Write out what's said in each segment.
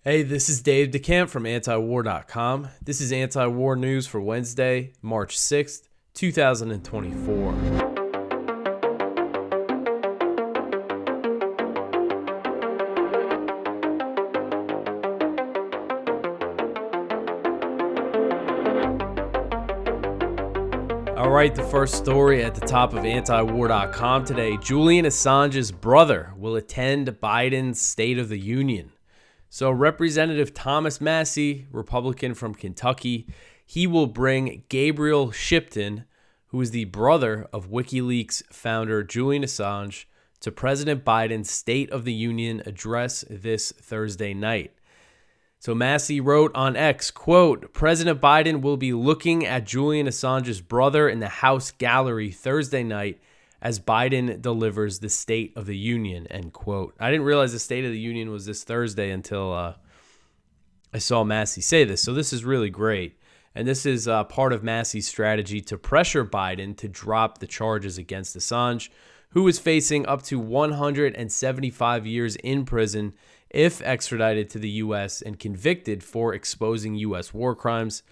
Hey, this is Dave DeCamp from antiwar.com. This is anti-war news for Wednesday, March 6th, 2024. All right, the first story at the top of antiwar.com today. Julian Assange's brother will attend Biden's State of the Union. So Representative Thomas Massie, Republican from Kentucky, he will bring Gabriel Shipment, who is the brother of WikiLeaks founder Julian Assange, to President Biden's State of the Union address this Thursday night. So Massie wrote on X, quote, President Biden will be looking at Julian Assange's brother in the House gallery Thursday night as Biden delivers the State of the Union, end quote. I didn't realize the State of the Union was this Thursday until I saw Massie say this. So this is really great. And this is part of Massie's strategy to pressure Biden to drop the charges against Assange, who is facing up to 175 years in prison if extradited to the U.S. and convicted for exposing U.S. war crimes.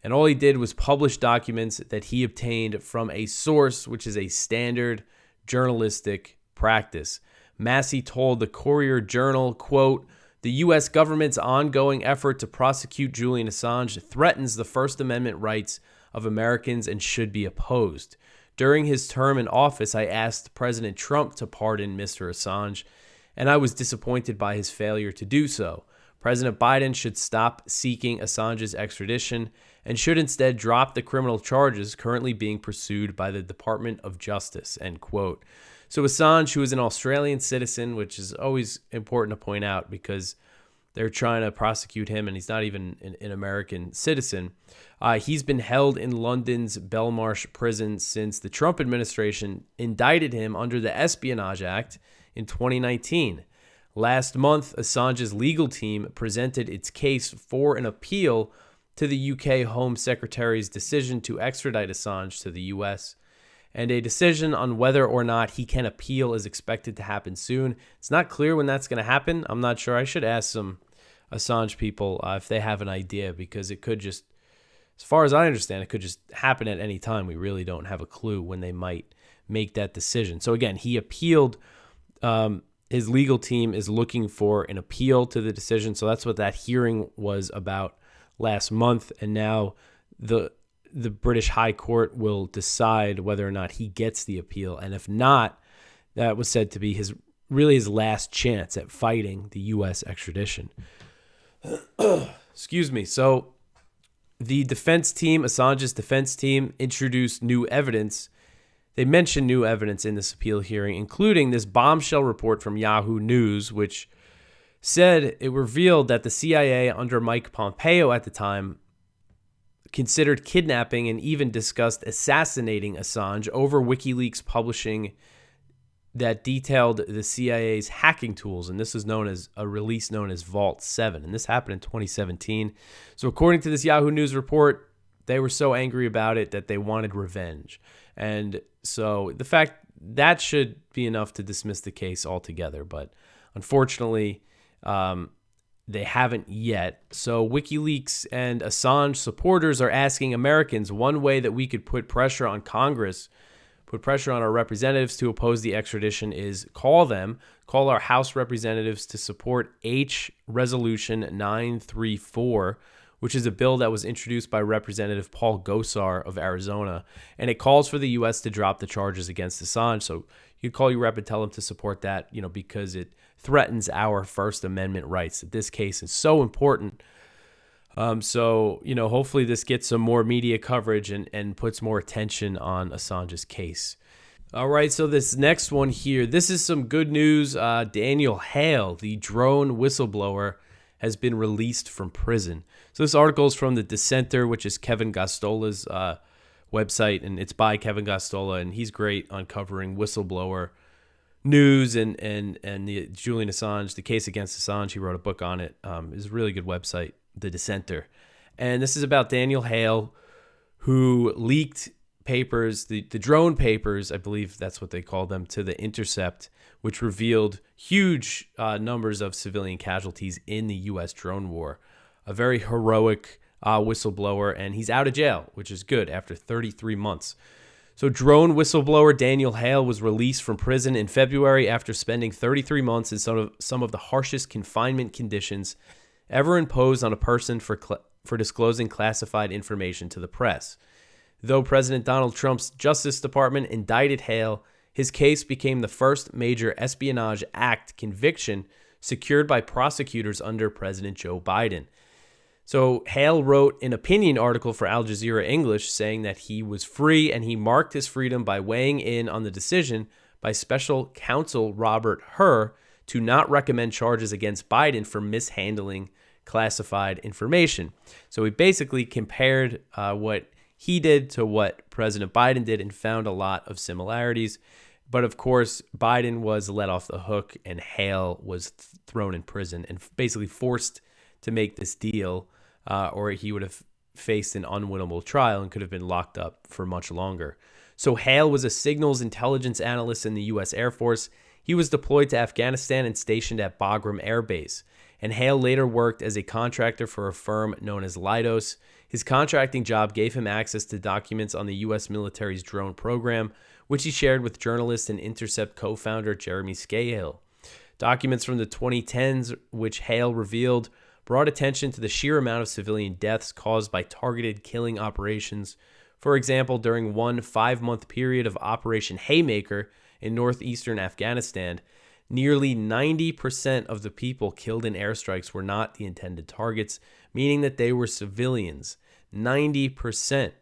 And all he did was publish documents that he obtained from a source, which is a standard journalistic practice. Massie told the Courier-Journal, quote, the U.S. government's ongoing effort to prosecute Julian Assange threatens the First Amendment rights of Americans and should be opposed. During his term in office, I asked President Trump to pardon Mr. Assange, and I was disappointed by his failure to do so. President Biden should stop seeking Assange's extradition and should instead drop the criminal charges currently being pursued by the Department of Justice, end quote. So Assange, who is an Australian citizen, which is always important to point out because they're trying to prosecute him and he's not even an American citizen. He's been held in London's Belmarsh prison since the Trump administration indicted him under the Espionage Act in 2019. Last month, Assange's legal team presented its case for an appeal to the UK Home Secretary's decision to extradite Assange to the US. And a decision on whether or not he can appeal is expected to happen soon. It's not clear when that's going to happen. I'm not sure. I should ask some Assange people if they have an idea, because it could just, as far as I understand, it could just happen at any time. We really don't have a clue when they might make that decision. So again, he appealed. His legal team is looking for an appeal to the decision. So that's what that hearing was about last month. And now the British High Court will decide whether or not he gets the appeal. And if not, that was said to be his last chance at fighting the U.S. extradition. Excuse me. So the defense team, Assange's defense team, introduced new evidence. They mentioned new evidence in this appeal hearing, including this bombshell report from Yahoo News, which said it revealed that the CIA under Mike Pompeo at the time considered kidnapping and even discussed assassinating Assange over WikiLeaks publishing that detailed the CIA's hacking tools. And this is known as a release known as Vault 7. And this happened in 2017. So according to this Yahoo News report, they were so angry about it that they wanted revenge. And so the fact that should be enough to dismiss the case altogether. But unfortunately, they haven't yet. So WikiLeaks and Assange supporters are asking Americans, one way that we could put pressure on Congress, put pressure on our representatives to oppose the extradition, is call our House representatives to support H Resolution 934, which is a bill that was introduced by Representative Paul Gosar of Arizona. And it calls for the U.S. to drop the charges against Assange. So you could call your rep and tell them to support that, because it threatens our First Amendment rights. This case is so important. So hopefully this gets some more media coverage and puts more attention on Assange's case. All right, so this next one here, this is some good news. Daniel Hale, the drone whistleblower, has been released from prison. So this article is from The Dissenter, which is Kevin Gastola's website, and it's by Kevin Gastola, and he's great on covering whistleblower news and the Julian Assange, the case against Assange. He wrote a book on it. It's a really good website, The Dissenter. And this is about Daniel Hale, who leaked papers, the drone papers, I believe that's what they call them, to The Intercept, which revealed huge numbers of civilian casualties in the U.S. drone war. A very heroic whistleblower, and he's out of jail, which is good after 33 months. So drone whistleblower Daniel Hale was released from prison in February after spending 33 months in some of the harshest confinement conditions ever imposed on a person for disclosing classified information to the press. Though President Donald Trump's Justice Department indicted Hale, his case became the first major Espionage Act conviction secured by prosecutors under President Joe Biden. So Hale wrote an opinion article for Al Jazeera English saying that he was free, and he marked his freedom by weighing in on the decision by special counsel Robert Hur to not recommend charges against Biden for mishandling classified information. So he basically compared what he did to what President Biden did and found a lot of similarities. But of course, Biden was let off the hook and Hale was thrown in prison and basically forced to make this deal, or he would have faced an unwinnable trial and could have been locked up for much longer. So Hale was a signals intelligence analyst in the U.S. Air Force. He was deployed to Afghanistan and stationed at Bagram Air Base. And Hale later worked as a contractor for a firm known as Leidos. His contracting job gave him access to documents on the U.S. military's drone program, which he shared with journalist and Intercept co-founder Jeremy Scahill. Documents from the 2010s, which Hale revealed, brought attention to the sheer amount of civilian deaths caused by targeted killing operations. For example, during one 5-month period of Operation Haymaker in northeastern Afghanistan, nearly 90% of the people killed in airstrikes were not the intended targets, meaning that they were civilians. 90%.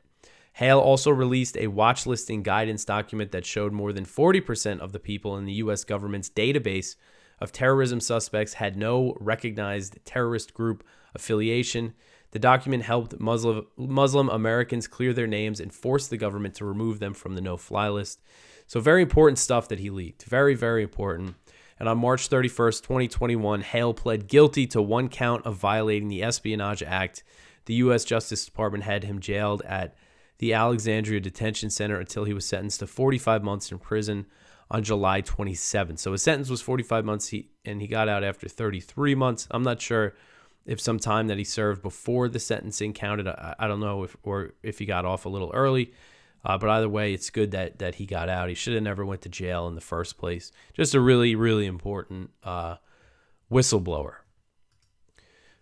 Hale also released a watch listing guidance document that showed more than 40% of the people in the U.S. government's database of terrorism suspects had no recognized terrorist group affiliation. The document helped Muslim Americans clear their names and forced the government to remove them from the no-fly list. So very important stuff that he leaked. Very, very important. And on March 31st, 2021, Hale pled guilty to one count of violating the Espionage Act. The U.S. Justice Department had him jailed at the Alexandria Detention Center until he was sentenced to 45 months in prison on July 27th. So his sentence was 45 months, and he got out after 33 months. I'm not sure if some time that he served before the sentencing counted. I don't know if he got off a little early. But either way, it's good that he got out. He should have never went to jail in the first place. Just a really, really important whistleblower.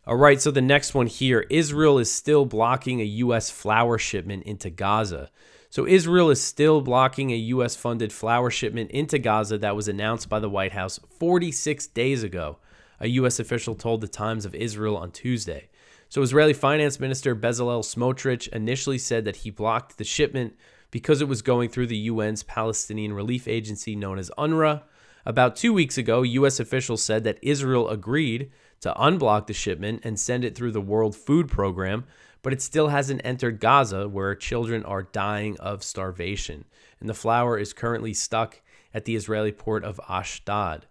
All right, so the next one here. Israel is still blocking a U.S. flour shipment into Gaza. So Israel is still blocking a U.S.-funded flour shipment into Gaza that was announced by the White House 46 days ago, a U.S. official told the Times of Israel on Tuesday. So Israeli Finance Minister Bezalel Smotrich initially said that he blocked the shipment because it was going through the UN's Palestinian relief agency known as UNRWA. About 2 weeks ago, U.S. officials said that Israel agreed to unblock the shipment and send it through the World Food Program, but it still hasn't entered Gaza, where children are dying of starvation. And the flour is currently stuck at the Israeli port of Ashdod.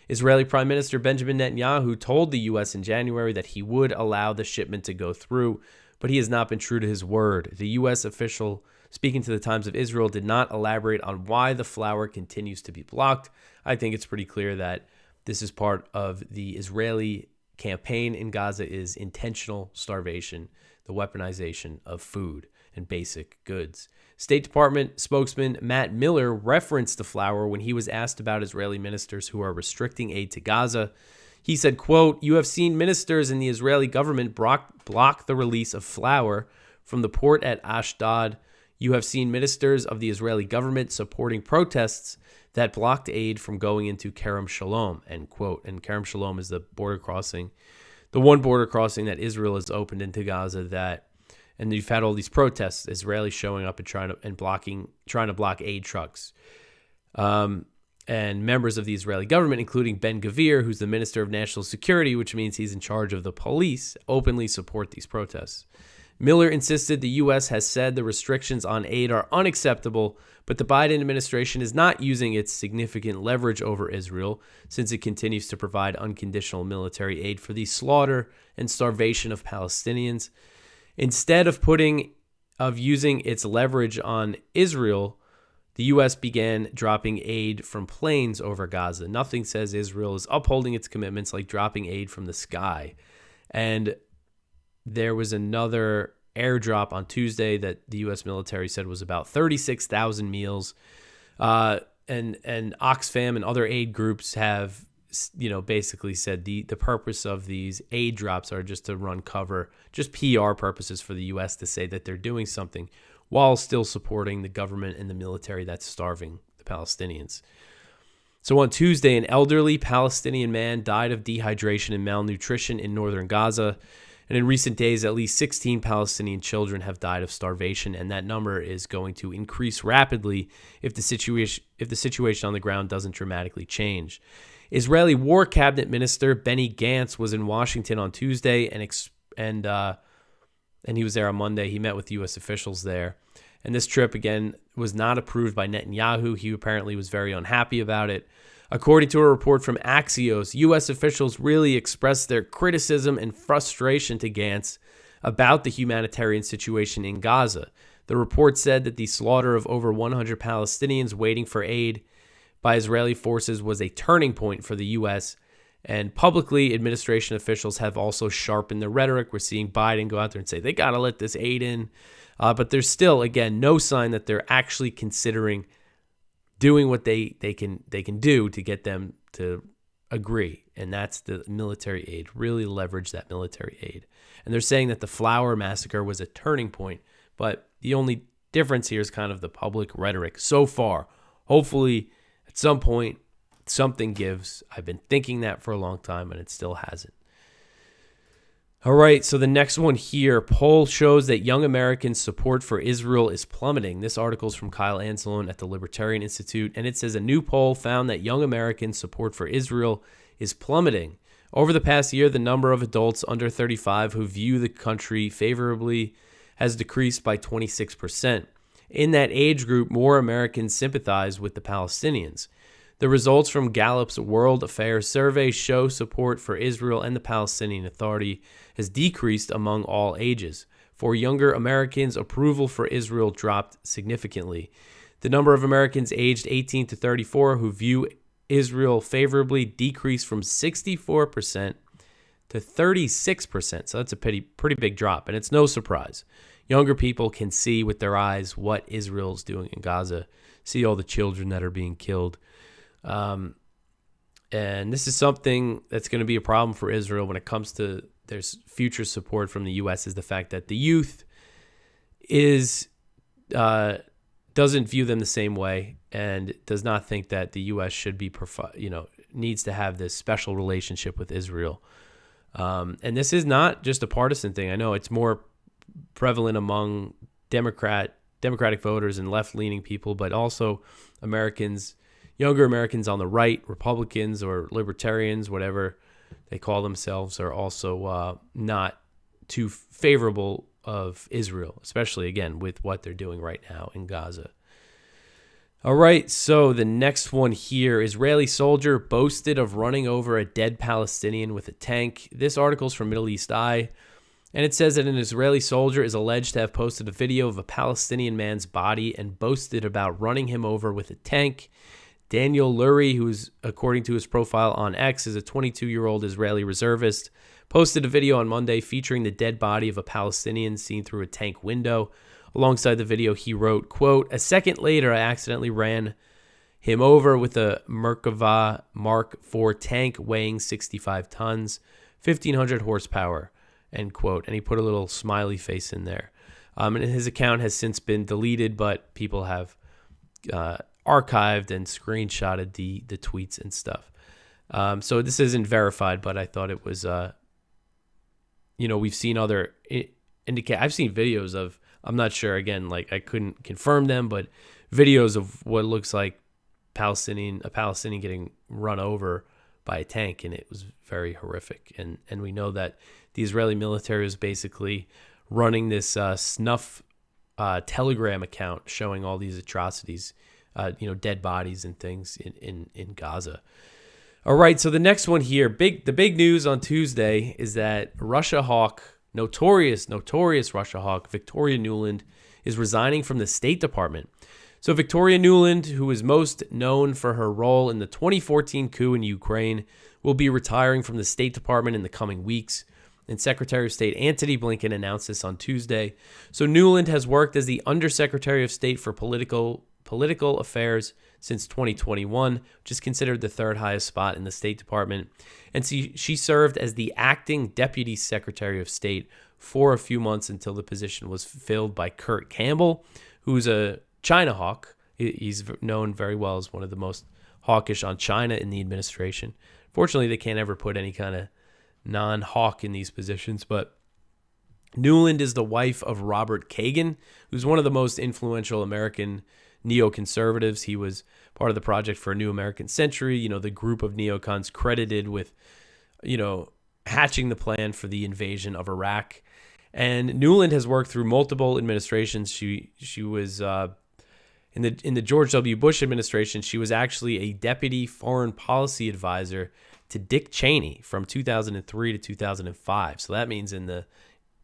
Israeli Prime Minister Benjamin Netanyahu told the U.S. in January that he would allow the shipment to go through, but he has not been true to his word. The U.S. official speaking to the Times of Israel did not elaborate on why the flour continues to be blocked. I think it's pretty clear that this is part of the Israeli campaign in Gaza is intentional starvation, the weaponization of food and basic goods. State Department spokesman Matt Miller referenced the flour when he was asked about Israeli ministers who are restricting aid to Gaza. He said, quote, "You have seen ministers in the Israeli government block the release of flour from the port at Ashdod. You have seen ministers of the Israeli government supporting protests that blocked aid from going into Kerem Shalom," end quote. And Kerem Shalom is the border crossing, the one border crossing that Israel has opened into Gaza and you've had all these protests, Israelis showing up and trying to block aid trucks. And members of the Israeli government, including Ben Gvir, who's the Minister of National Security, which means he's in charge of the police, openly support these protests. Miller insisted the U.S. has said the restrictions on aid are unacceptable, but the Biden administration is not using its significant leverage over Israel since it continues to provide unconditional military aid for the slaughter and starvation of Palestinians. Instead of using its leverage on Israel, the U.S. began dropping aid from planes over Gaza. Nothing says Israel is upholding its commitments like dropping aid from the sky. And there was another airdrop on Tuesday that the U.S. military said was about 36,000 meals. And Oxfam and other aid groups have, basically said the purpose of these aid drops are just to run cover, just PR purposes for the U.S. to say that they're doing something while still supporting the government and the military that's starving the Palestinians. So on Tuesday, an elderly Palestinian man died of dehydration and malnutrition in northern Gaza. And in recent days, at least 16 Palestinian children have died of starvation, and that number is going to increase rapidly if the situation on the ground doesn't dramatically change. Israeli War Cabinet Minister Benny Gantz was in Washington on Tuesday, and he was there on Monday. He met with U.S. officials there. And this trip, again, was not approved by Netanyahu. He apparently was very unhappy about it. According to a report from Axios, U.S. officials really expressed their criticism and frustration to Gantz about the humanitarian situation in Gaza. The report said that the slaughter of over 100 Palestinians waiting for aid by Israeli forces was a turning point for the U.S., and publicly, administration officials have also sharpened their rhetoric. We're seeing Biden go out there and say they got to let this aid in. But there's still, again, no sign that they're actually considering doing what they can do to get them to agree. And that's the military aid, really leverage that military aid. And they're saying that the Flower Massacre was a turning point. But the only difference here is kind of the public rhetoric so far. Hopefully, at some point, something gives. I've been thinking that for a long time, and it still hasn't. All right, so the next one here, poll shows that young Americans' support for Israel is plummeting. This article is from Kyle Anzalone at the Libertarian Institute, and it says a new poll found that young Americans' support for Israel is plummeting. Over the past year, the number of adults under 35 who view the country favorably has decreased by 26%. In that age group, more Americans sympathize with the Palestinians. The results from Gallup's World Affairs Survey show support for Israel and the Palestinian Authority has decreased among all ages. For younger Americans, approval for Israel dropped significantly. The number of Americans aged 18 to 34 who view Israel favorably decreased from 64% to 36%. So that's a pretty big drop, and it's no surprise. Younger people can see with their eyes what Israel's doing in Gaza, see all the children that are being killed. And this is something that's going to be a problem for Israel when it comes to there's future support from the U.S. is the fact that the youth doesn't view them the same way and does not think that the U.S. should be needs to have this special relationship with Israel. And this is not just a partisan thing. I know it's more prevalent among Democratic voters and left-leaning people, but also younger Americans on the right, Republicans or libertarians, whatever they call themselves, are also not too favorable of Israel, especially, again, with what they're doing right now in Gaza. All right, so the next one here, Israeli soldier boasted of running over a dead Palestinian with a tank. This article is from Middle East Eye, and it says that an Israeli soldier is alleged to have posted a video of a Palestinian man's body and boasted about running him over with a tank. Daniel Lurie, who is, according to his profile on X, is a 22-year-old Israeli reservist, posted a video on Monday featuring the dead body of a Palestinian seen through a tank window. Alongside the video, he wrote, quote, "A second later, I accidentally ran him over with a Merkava Mark IV tank weighing 65 tons, 1,500 horsepower," end quote. And he put a little smiley face in there. And his account has since been deleted, but people have archived and screenshotted the tweets and stuff. So this isn't verified, but I thought it was, we've seen other I've seen videos of, I'm not sure, again, like I couldn't confirm them, but videos of what looks like a Palestinian getting run over by a tank, and it was very horrific. And we know that the Israeli military is basically running this snuff Telegram account showing all these atrocities, dead bodies and things in Gaza. All right, so the next one here, the big news on Tuesday is that Russia hawk, notorious Russia hawk, Victoria Nuland, is resigning from the State Department. So Victoria Nuland, who is most known for her role in the 2014 coup in Ukraine, will be retiring from the State Department in the coming weeks. And Secretary of State Antony Blinken announced this on Tuesday. So Nuland has worked as the Undersecretary of State for Political Affairs since 2021, which is considered the third highest spot in the State Department. And she served as the acting Deputy Secretary of State for a few months until the position was filled by Kurt Campbell, who's a China hawk. He's known very well as one of the most hawkish on China in the administration. Fortunately, they can't ever put any kind of non-hawk in these positions, but Nuland is the wife of Robert Kagan, who's one of the most influential American neoconservatives. He was part of the Project for a New American Century, the group of neocons credited with, hatching the plan for the invasion of Iraq. And Nuland has worked through multiple administrations. She was in the George W. Bush administration. She was actually a deputy foreign policy advisor to Dick Cheney from 2003 to 2005. So that means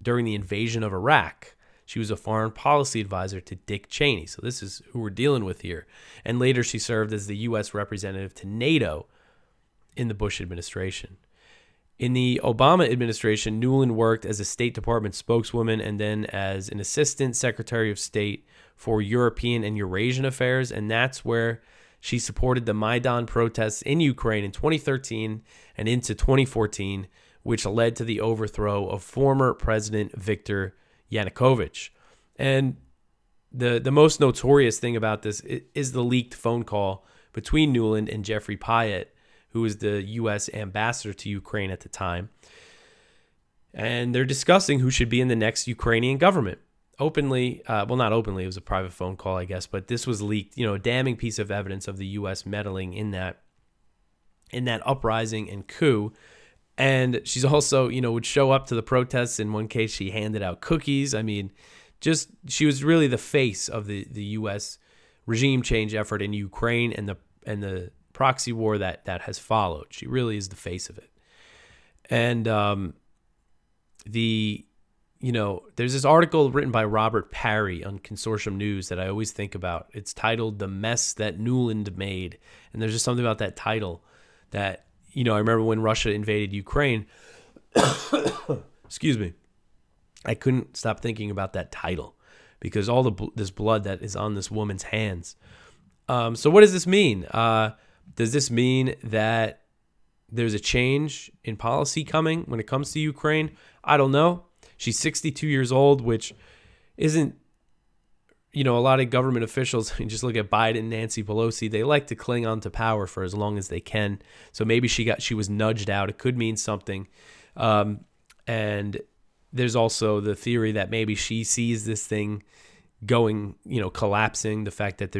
during the invasion of Iraq, she was a foreign policy advisor to Dick Cheney. So this is who we're dealing with here. And later she served as the U.S. representative to NATO in the Bush administration. In the Obama administration, Nuland worked as a State Department spokeswoman and then as an assistant Secretary of State for European and Eurasian affairs. And that's where she supported the Maidan protests in Ukraine in 2013 and into 2014, which led to the overthrow of former President Viktor Yanukovych. And the most notorious thing about this is the leaked phone call between Nuland and Jeffrey Pyatt, who was the U.S. ambassador to Ukraine at the time. And they're discussing who should be in the next Ukrainian government. Openly, not openly, it was a private phone call, I guess, but this was leaked, a damning piece of evidence of the U.S. meddling in that uprising and coup. And she's also, would show up to the protests. In one case, she handed out cookies. I mean, she was really the face of the U.S. regime change effort in Ukraine and the proxy war that has followed. She really is the face of it. And there's this article written by Robert Parry on Consortium News that I always think about. It's titled "The Mess That Nuland Made," and there's just something about that title that I remember when Russia invaded Ukraine. Excuse me. I couldn't stop thinking about that title because all this blood that is on this woman's hands. So what does this mean? Does this mean that there's a change in policy coming when it comes to Ukraine? I don't know. She's 62 years old, which isn't, a lot of government officials, just look at Biden and Nancy Pelosi, they like to cling on to power for as long as they can. So maybe she was nudged out. It could mean something. And there's also the theory that maybe she sees this thing going, collapsing, the fact that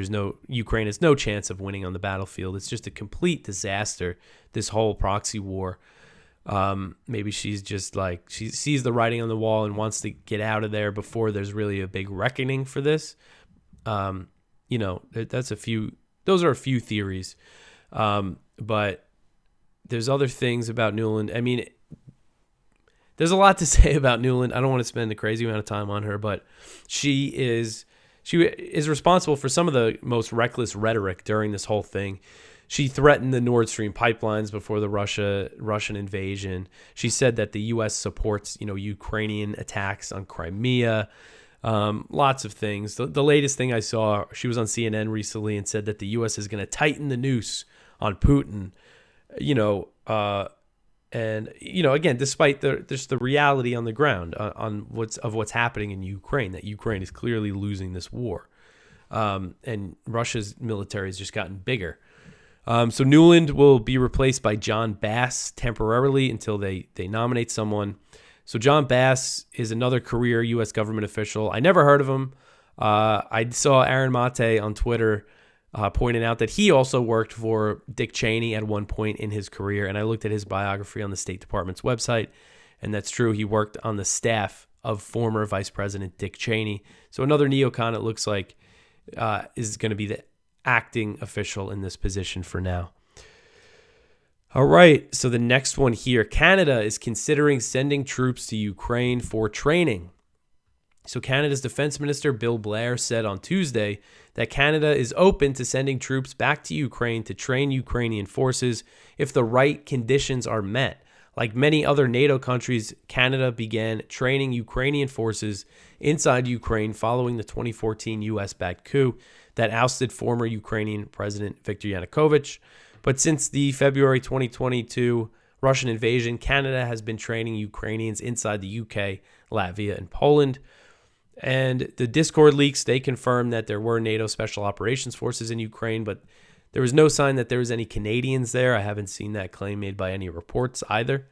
Ukraine has no chance of winning on the battlefield. It's just a complete disaster, this whole proxy war. Maybe she's just like, she sees the writing on the wall and wants to get out of there before there's really a big reckoning for this. Those are a few theories. But there's other things about Nuland. I mean, there's a lot to say about Nuland. I don't want to spend a crazy amount of time on her, but she is responsible for some of the most reckless rhetoric during this whole thing. She threatened the Nord Stream pipelines before the Russian invasion. She said that the U.S. supports, Ukrainian attacks on Crimea. Lots of things. The latest thing I saw, she was on CNN recently and said that the U.S. is going to tighten the noose on Putin. Again, despite the reality on the ground on what's happening in Ukraine, that Ukraine is clearly losing this war, and Russia's military has just gotten bigger. So Nuland will be replaced by John Bass temporarily until they nominate someone. So John Bass is another career U.S. government official. I never heard of him. I saw Aaron Mate on Twitter pointing out that he also worked for Dick Cheney at one point in his career, and I looked at his biography on the State Department's website, and that's true. He worked on the staff of former Vice President Dick Cheney. So another neocon, it looks like, is going to be the acting official in this position for now. All right, so the next one here. Canada is considering sending troops to Ukraine for training. So Canada's Defense Minister Bill Blair said on Tuesday that Canada is open to sending troops back to Ukraine to train Ukrainian forces if the right conditions are met. Like many other NATO countries, Canada began training Ukrainian forces inside Ukraine following the 2014 U.S.-backed coup that ousted former Ukrainian President Viktor Yanukovych. But since the February 2022 Russian invasion, Canada has been training Ukrainians inside the UK, Latvia, and Poland. And the Discord leaks, they confirmed that there were NATO Special Operations Forces in Ukraine, but there was no sign that there was any Canadians there. I haven't seen that claim made by any reports either.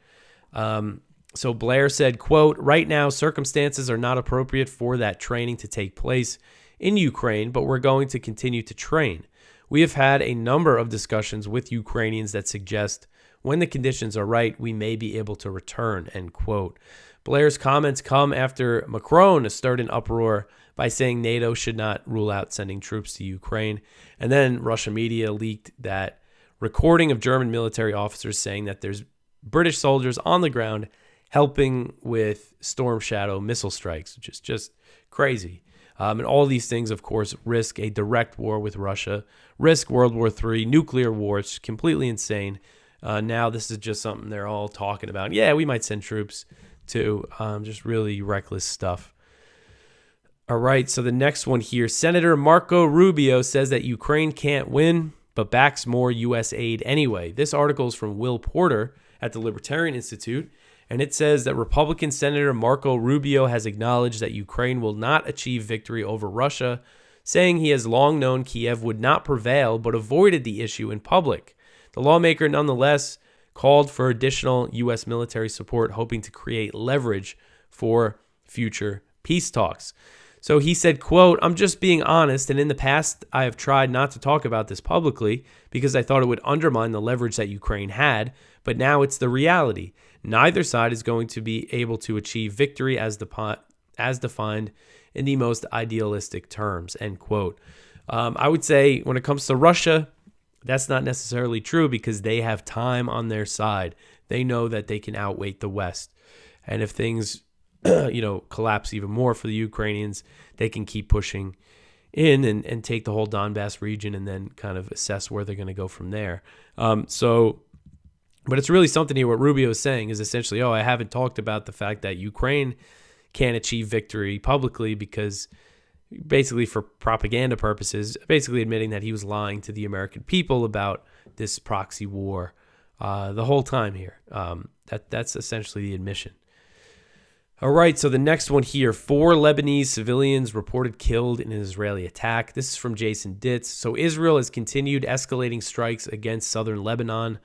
So Blair said, quote, "Right now, circumstances are not appropriate for that training to take place in Ukraine, but we're going to continue to train. We have had a number of discussions with Ukrainians that suggest when the conditions are right, we may be able to return," end quote. Blair's comments come after Macron stirred an uproar by saying NATO should not rule out sending troops to Ukraine. And then Russian media leaked that recording of German military officers saying that there's British soldiers on the ground helping with Storm Shadow missile strikes, which is just crazy. And all these things, of course, risk a direct war with Russia, risk World War III, nuclear war. It's completely insane. Now this is just something they're all talking about. Yeah, we might send troops to just really reckless stuff. All right, so the next one here. Senator Marco Rubio says that Ukraine can't win, but backs more U.S. aid anyway. This article is from Will Porter at the Libertarian Institute, and it says that Republican Senator Marco Rubio has acknowledged that Ukraine will not achieve victory over Russia, saying he has long known Kiev would not prevail, but avoided the issue in public. The lawmaker nonetheless called for additional U.S. military support, hoping to create leverage for future peace talks. So he said, quote, "I'm just being honest, and in the past I have tried not to talk about this publicly because I thought it would undermine the leverage that Ukraine had, but now it's the reality. Neither side is going to be able to achieve victory as defined in the most idealistic terms," end quote. I would say when it comes to Russia, that's not necessarily true because they have time on their side. They know that they can outweight the West. And if things, collapse even more for the Ukrainians, they can keep pushing in and take the whole Donbass region and then kind of assess where they're going to go from there. But it's really something here. What Rubio is saying is essentially, I haven't talked about the fact that Ukraine can't achieve victory publicly because basically for propaganda purposes, basically admitting that he was lying to the American people about this proxy war the whole time here. That's essentially the admission. All right, so the next one here, 4 Lebanese civilians reported killed in an Israeli attack. This is from Jason Ditz. So Israel has continued escalating strikes against southern Lebanon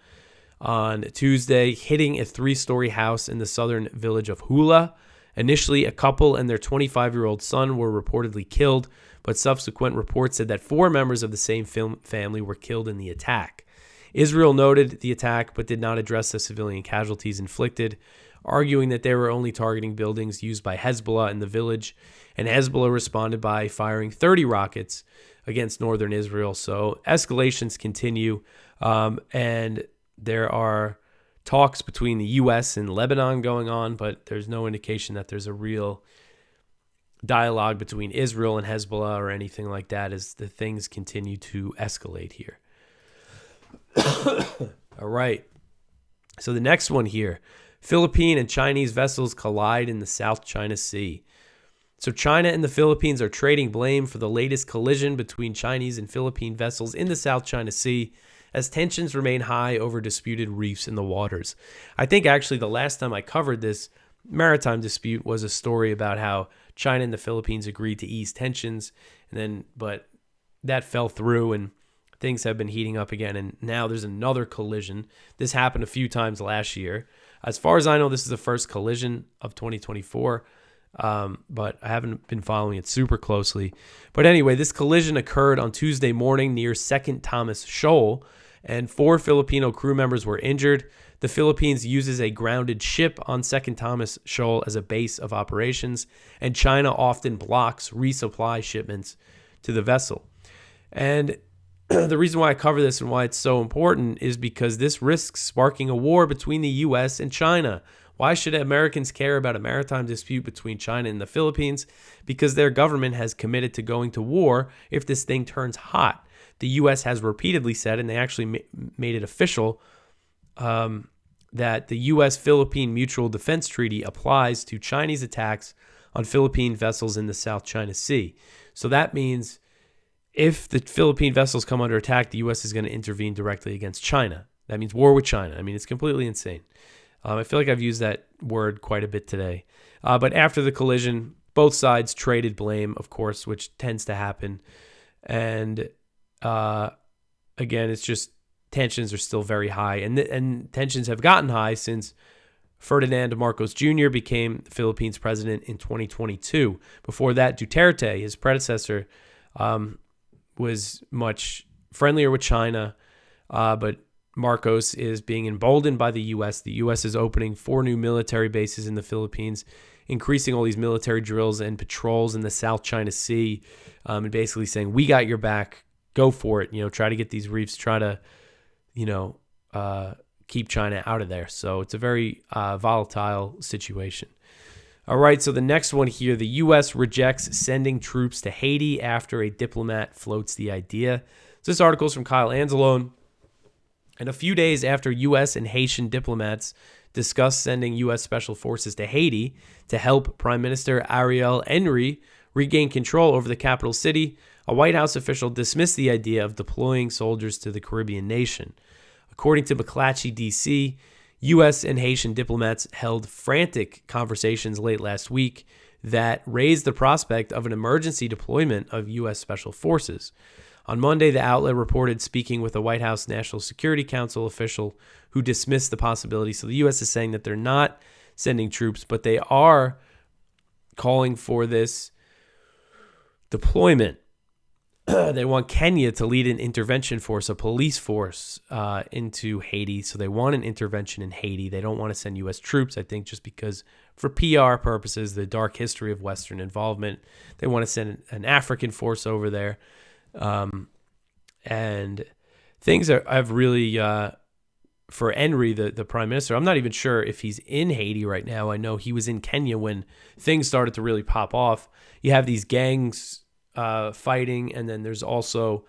on Tuesday, hitting a 3-story house in the southern village of Hula. Initially, a couple and their 25-year-old son were reportedly killed, but subsequent reports said that 4 members of the same family were killed in the attack. Israel noted the attack but did not address the civilian casualties inflicted, arguing that they were only targeting buildings used by Hezbollah in the village, and Hezbollah responded by firing 30 rockets against northern Israel. So escalations continue, and there are talks between the U.S. and Lebanon going on, but there's no indication that there's a real dialogue between Israel and Hezbollah or anything like that as the things continue to escalate here. All right. So the next one here, Philippine and Chinese vessels collide in the South China Sea. So China and the Philippines are trading blame for the latest collision between Chinese and Philippine vessels in the South China Sea, as tensions remain high over disputed reefs in the waters. I think actually the last time I covered this maritime dispute was a story about how China and the Philippines agreed to ease tensions, but that fell through and things have been heating up again, and now there's another collision. This happened a few times last year. As far as I know, this is the first collision of 2024, but I haven't been following it super closely. But anyway, this collision occurred on Tuesday morning near Second Thomas Shoal, and 4 Filipino crew members were injured. The Philippines uses a grounded ship on Second Thomas Shoal as a base of operations, and China often blocks resupply shipments to the vessel. And the reason why I cover this and why it's so important is because this risks sparking a war between the U.S. and China. Why should Americans care about a maritime dispute between China and the Philippines? Because their government has committed to going to war if this thing turns hot. The U.S. has repeatedly said, and they actually made it official, that the U.S.-Philippine Mutual Defense Treaty applies to Chinese attacks on Philippine vessels in the South China Sea. So that means if the Philippine vessels come under attack, the U.S. is going to intervene directly against China. That means war with China. I mean, it's completely insane. I feel like I've used that word quite a bit today. But after the collision, both sides traded blame, of course, which tends to happen. And again, it's just tensions are still very high. And tensions have gotten high since Ferdinand Marcos Jr. became the Philippines president in 2022. Before that, Duterte, his predecessor, was much friendlier with China, but Marcos is being emboldened by the U.S. The U.S. is opening 4 new military bases in the Philippines, increasing all these military drills and patrols in the South China Sea, and basically saying, we got your back, go for it. Try to get these reefs, try to, keep China out of there. So it's a very volatile situation. All right, so the next one here, the U.S. rejects sending troops to Haiti after a diplomat floats the idea. So this article is from Kyle Anzalone. And a few days after U.S. and Haitian diplomats discussed sending U.S. Special Forces to Haiti to help Prime Minister Ariel Henry regain control over the capital city, a White House official dismissed the idea of deploying soldiers to the Caribbean nation. According to McClatchy, D.C., U.S. and Haitian diplomats held frantic conversations late last week that raised the prospect of an emergency deployment of U.S. Special Forces. On Monday, the outlet reported speaking with a White House National Security Council official who dismissed the possibility. So the U.S. is saying that they're not sending troops, but they are calling for this deployment. They want Kenya to lead an intervention force, a police force, into Haiti. So they want an intervention in Haiti. They don't want to send U.S. troops, I think, just because for PR purposes, the dark history of Western involvement. They want to send an African force over there. And things have really, for Henry, the prime minister, I'm not even sure if he's in Haiti right now. I know he was in Kenya when things started to really pop off. You have these gangs fighting, and then there's also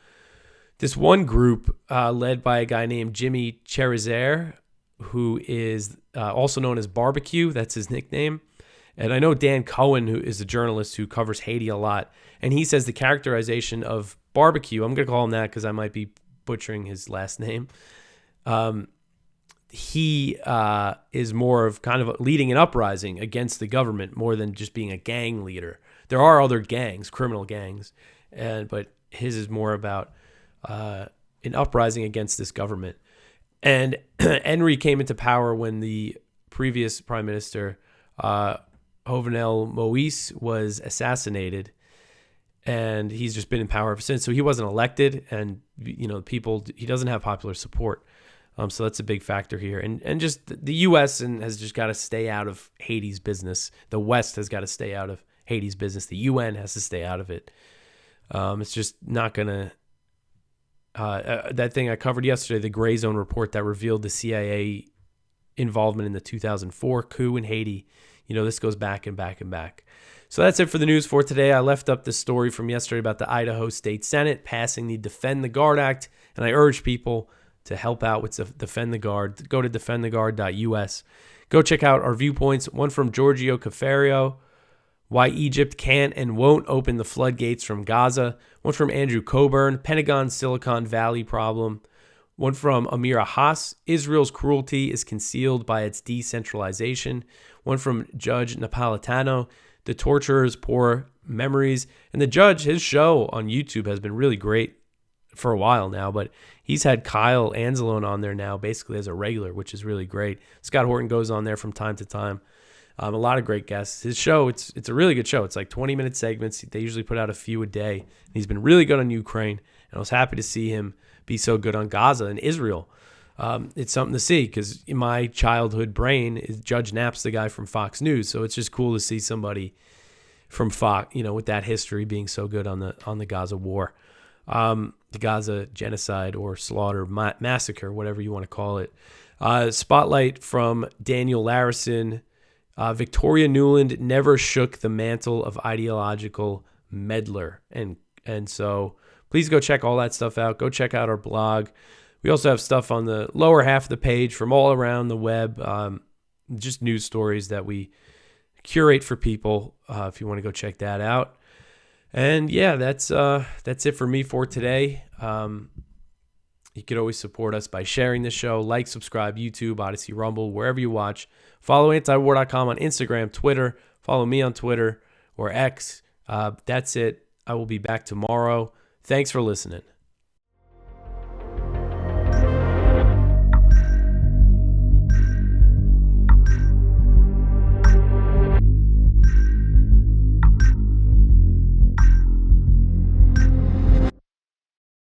this one group led by a guy named Jimmy Cherizer, who is also known as Barbecue. That's his nickname. And I know Dan Cohen, who is a journalist who covers Haiti a lot, and he says the characterization of Barbecue, I'm going to call him that because I might be butchering his last name. He is more of kind of leading an uprising against the government more than just being a gang leader. There are other gangs, criminal gangs, but his is more about an uprising against this government. And Henry came into power when the previous prime minister, Jovenel Moïse, was assassinated. And he's just been in power ever since. So he wasn't elected, and he doesn't have popular support. So that's a big factor here. And just the U.S. has just got to stay out of Haiti's business. The West has got to stay out of Haiti's business. The UN has to stay out of it. It's just not going to... that thing I covered yesterday, the Gray Zone report that revealed the CIA involvement in the 2004 coup in Haiti. This goes back and back and back. So that's it for the news for today. I left up the story from yesterday about the Idaho State Senate passing the Defend the Guard Act, and I urge people to help out with Defend the Guard. Go to defendtheguard.us. Go check out our viewpoints, one from Giorgio Cafario, Why Egypt Can't and Won't Open the Floodgates from Gaza, one from Andrew Coburn, Pentagon Silicon Valley Problem, one from Amira Haas, Israel's Cruelty is Concealed by Its Decentralization, one from Judge Napolitano, The Torturer's Poor Memories. And the judge, his show on YouTube has been really great for a while now, but he's had Kyle Anzalone on there now basically as a regular, which is really great. Scott Horton goes on there from time to time. A lot of great guests. His show, it's a really good show. It's like 20-minute segments. They usually put out a few a day. And he's been really good on Ukraine, and I was happy to see him be so good on Gaza and Israel. It's something to see because in my childhood brain, Judge Knapp's the guy from Fox News, so it's just cool to see somebody from Fox, with that history being so good on the Gaza war, the Gaza genocide or slaughter, massacre, whatever you want to call it. Spotlight from Daniel Larison. Victoria Nuland never shook the mantle of ideological meddler. And so please go check all that stuff out. Go check out our blog. We also have stuff on the lower half of the page from all around the web, just news stories that we curate for people if you want to go check that out. And yeah, that's it for me for today. You could always support us by sharing the show, like, subscribe, YouTube, Odyssey, Rumble, wherever you watch. Follow antiwar.com on Instagram, Twitter. Follow me on Twitter or X. That's it. I will be back tomorrow. Thanks for listening.